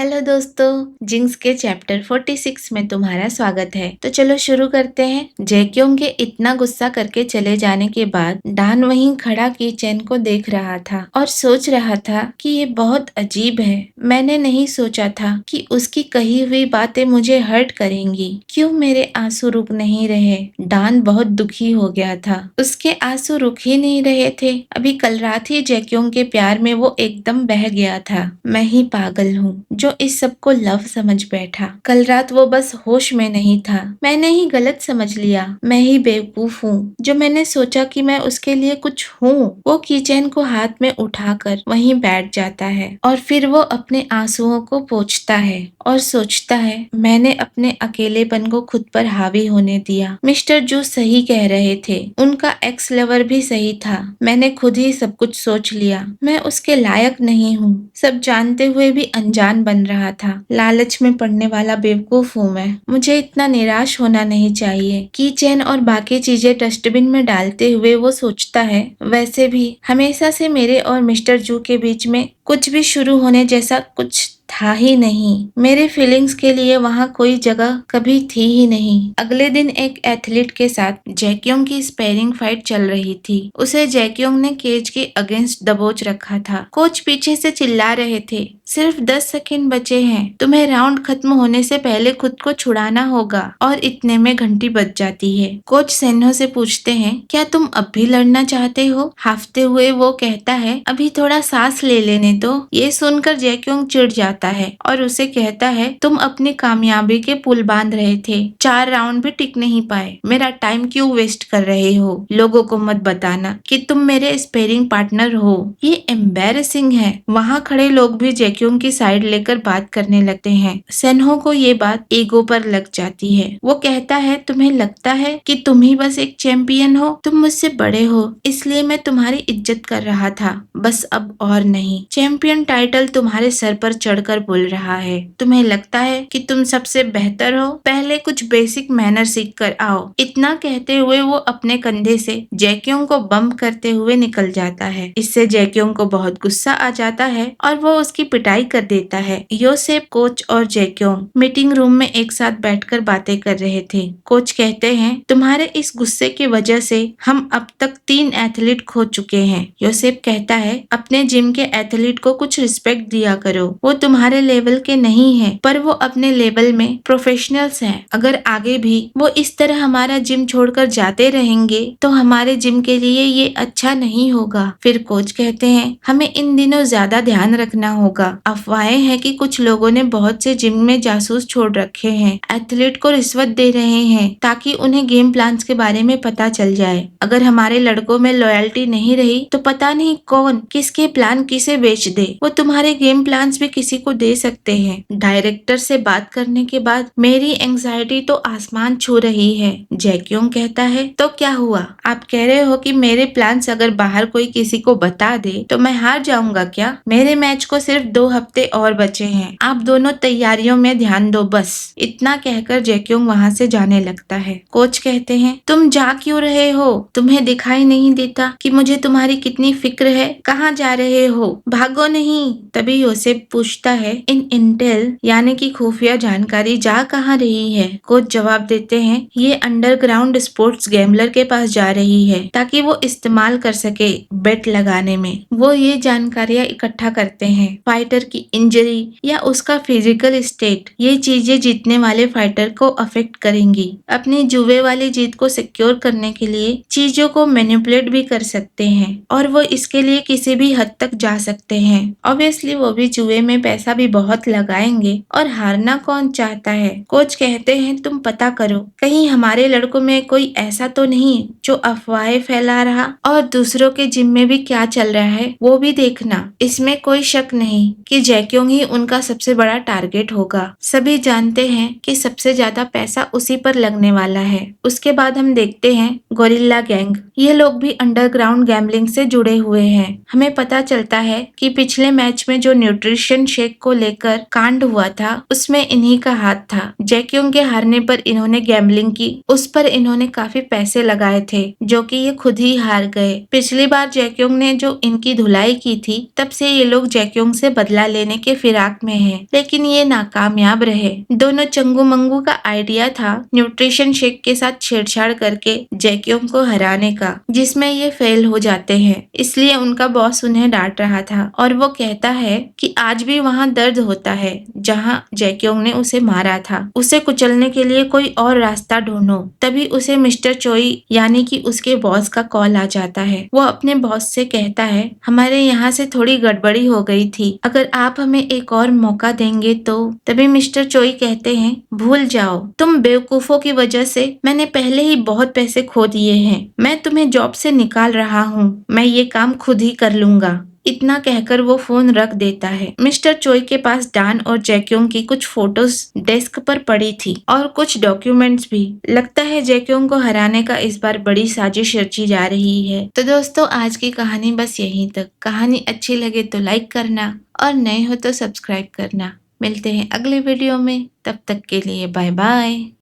Hello दोस्तों, jinx के chapter 46 में तुम्हारा स्वागत है। तो चलो शुरू करते हैं। जैक्योंग के इतना गुस्सा करके चले जाने के बाद डान वहीं खड़ा कीचेन को देख रहा था और सोच रहा था कि ये बहुत अजीब है। मैंने नहीं सोचा था कि उसकी कही हुई बातें मुझे हर्ट करेंगी। क्यों मेरे आंसू रुक नहीं रहे? डान बहुत दुखी हो गया था। उसके आंसू रुक ही नहीं रहे थे। अभी कल रात ही जैक्योंग के प्यार में वो एकदम बह गया था। मैं ही पागल हूँ जो इस सब को लव समझ बैठा। कल रात वो बस होश में नहीं था। मैंने ही गलत समझ लिया। मैं ही बेवकूफ हूँ जो मैंने सोचा कि मैं उसके लिए कुछ हूँ। वो कीचेन को हाथ में उठाकर वहीं बैठ जाता है और फिर वो अपने आंसुओं को पोंछता है और सोचता है, मैंने अपने अकेलेपन को खुद पर हावी होने दिया। मिस्टर जू सही कह रहे थे। उनका एक्स लवर भी सही था। मैंने खुद ही सब कुछ सोच लिया। मैं उसके लायक नहीं हूँ। सब जानते हुए भी अनजान बन रहा था। लालच में पड़ने वाला बेवकूफ हूँ मैं। मुझे इतना निराश होना नहीं चाहिए। कीचेन और बाकी चीजें डस्टबिन में डालते हुए वो सोचता है, वैसे भी हमेशा से मेरे और मिस्टर जू के बीच में कुछ भी शुरू होने जैसा कुछ था ही नहीं। मेरे फीलिंग्स के लिए वहाँ कोई जगह कभी थी ही नहीं। अगले दिन एक एथलीट के साथ जैक्योंग की स्पैरिंग फाइट चल रही थी। उसे जैक्योंग ने केज के अगेंस्ट दबोच रखा था। कोच पीछे से चिल्ला रहे थे, सिर्फ 10 सेकंड बचे हैं। तुम्हें राउंड खत्म होने से पहले खुद को छुड़ाना होगा। और इतने में घंटी बज जाती है। कोच सेन्हो से पूछते हैं, क्या तुम अब भी लड़ना चाहते हो? हाफते हुए वो कहता है, अभी थोड़ा सांस ले लेने दो। ये सुनकर जैक्योंग चिढ़ जाता है और उसे कहता है, तुम अपनी कामयाबी के पुल बांध रहे थे। 4 राउंड भी टिक नहीं पाए। मेरा टाइम क्यों वेस्ट कर रहे हो? लोगों को मत बताना कि तुम मेरे स्पेरिंग पार्टनर हो। ये एम्बैरेसिंग है। वहाँ खड़े लोग भी जैक्योंग की साइड लेकर बात करने लगते हैं। सेन्हो को ये बात ईगो पर लग जाती है। वो कहता है, तुम्हें लगता है कि तुम ही बस एक चैंपियन हो? तुम मुझसे बड़े हो, इसलिए मैं तुम्हारी इज्जत कर रहा था, बस अब और नहीं। चैंपियन टाइटल तुम्हारे सर पर चढ़कर बोल रहा है। तुम्हें लगता है कि तुम सबसे बेहतर हो? पहले कुछ बेसिक मैनर सीख कर आओ। इतना कहते हुए वो अपने कंधे से जैक्योंग को बम्प करते हुए निकल जाता है। इससे जैक्योंग को बहुत गुस्सा आ जाता है और वो उसकी पिटाई कर देता है। योसेफ, कोच और जैक्योंग मीटिंग रूम में एक साथ बैठकर बातें कर रहे थे। कोच कहते हैं, तुम्हारे इस गुस्से की वजह से हम अब तक 3 एथलीट खो चुके हैं। योसेफ कहता है, अपने जिम के एथलीट को कुछ रिस्पेक्ट दिया करो। वो तुम्हारे लेवल के नहीं है, पर वो अपने लेवल में प्रोफेशनल्स हैं। अगर आगे भी वो इस तरह हमारा जिम छोड़कर जाते रहेंगे तो हमारे जिम के लिए ये अच्छा नहीं होगा। फिर कोच कहते हैं, हमें इन दिनों ज्यादा ध्यान रखना होगा। अफवाहें हैं कि कुछ लोगों ने बहुत से जिम में जासूस छोड़ रखे हैं। एथलीट को रिश्वत दे रहे हैं ताकि उन्हें गेम प्लान्स के बारे में पता चल जाए। अगर हमारे लड़कों में लॉयल्टी नहीं रही तो पता नहीं कौन किसके प्लान किसे बेच दे। वो तुम्हारे गेम प्लान्स भी किसी को दे सकते हैं। डायरेक्टर से बात करने के बाद मेरी एंजाइटी तो आसमान छू रही है। जैक्योंग कहता है, तो क्या हुआ? आप कह रहे हो कि मेरे प्लान्स अगर बाहर कोई किसी को बता दे तो मैं हार जाऊंगा क्या? मेरे मैच को सिर्फ 2 हफ्ते और बचे हैं। आप दोनों तैयारियों में ध्यान दो बस। इतना कहकर जैक्योंग वहाँ से जाने लगता है। कोच कहते हैं, तुम जा क्यों रहे हो? तुम्हें दिखाई नहीं देता कि मुझे तुम्हारी कितनी फिक्र है? कहाँ जा रहे हो? भागो नहीं। तभी योसेफ पूछता है, इन इंटेल यानी कि खुफिया जानकारी जा कहाँ रही है? कोच जवाब देते हैं, ये अंडरग्राउंड स्पोर्ट्स गैम्बलर के पास जा रही है ताकि वो इस्तेमाल कर सके बेट लगाने में। वो ये जानकारियां इकट्ठा करते हैं। फाइटर की इंजरी या उसका फिजिकल स्टेट, ये चीजें जीतने वाले फाइटर को अफेक्ट करेंगी। अपनी जुए वाली जीत को सिक्योर करने के लिए चीजों को मैनिपुलेट भी कर सकते हैं और वो इसके लिए किसी भी हद तक जा सकते हैं। ऑब्वियसली वो भी जुए में पैसा भी बहुत लगाएंगे और हारना कौन चाहता है। कोच कहते हैं, तुम पता करो कहीं हमारे लड़कों में कोई ऐसा तो नहीं जो अफवाहें फैला रहा, और दूसरों के जिम में भी क्या चल रहा है वो भी देखना। इसमें कोई शक नहीं कि जैक्योंग ही उनका सबसे बड़ा टारगेट होगा। सभी जानते हैं कि सबसे ज्यादा पैसा उसी पर लगने वाला है। उसके बाद हम देखते हैं गोरिल्ला गैंग। ये लोग भी अंडरग्राउंड गैम्बलिंग से जुड़े हुए हैं। हमें पता चलता है कि पिछले मैच में जो न्यूट्रिशन शेक को लेकर कांड हुआ था उसमें इन्हीं का हाथ था। जैक्योंग के हारने पर इन्होंने गैम्बलिंग की, उस पर इन्होंने काफी पैसे लगाए थे जो कि ये खुद ही हार गए। पिछली बार जैक्योंग ने जो इनकी धुलाई की थी तब से ये लोग जैक्योंग से बदला बदला लेने के फिराक में है, लेकिन ये नाकामयाब रहे। दोनों चंगू मंगू का आइडिया था न्यूट्रिशन शेक के साथ छेड़छाड़ करके जैक्योंग को हराने का, जिसमें ये फेल हो जाते हैं। इसलिए उनका बॉस उन्हें डांट रहा था और वो कहता है कि आज भी वहाँ दर्द होता है जहाँ जैक्योंग ने उसे मारा था। उसे कुचलने के लिए कोई और रास्ता ढूंढो। तभी उसे मिस्टर चोई यानी कि उसके बॉस का कॉल आ जाता है। वो अपने बॉस से कहता है, हमारे यहाँ से थोड़ी गड़बड़ी हो गई थी, अगर आप हमें एक और मौका देंगे तो। तभी मिस्टर चोई कहते हैं, भूल जाओ, तुम बेवकूफों की वजह से मैंने पहले ही बहुत पैसे खो दिए हैं। मैं तुम्हें जॉब से निकाल रहा हूँ, मैं ये काम खुद ही कर लूंगा। इतना कहकर वो फोन रख देता है। मिस्टर चोई के पास डान और जैक्योंग की कुछ फोटोज डेस्क पर पड़ी थी और कुछ डॉक्यूमेंट्स भी। लगता है जैक्योंग को हराने का इस बार बड़ी साजिश रची जा रही है। तो दोस्तों, आज की कहानी बस यहीं तक। कहानी अच्छी लगे तो लाइक करना और नए हो तो सब्सक्राइब करना। मिलते हैं अगले वीडियो में, तब तक के लिए बाय बाय।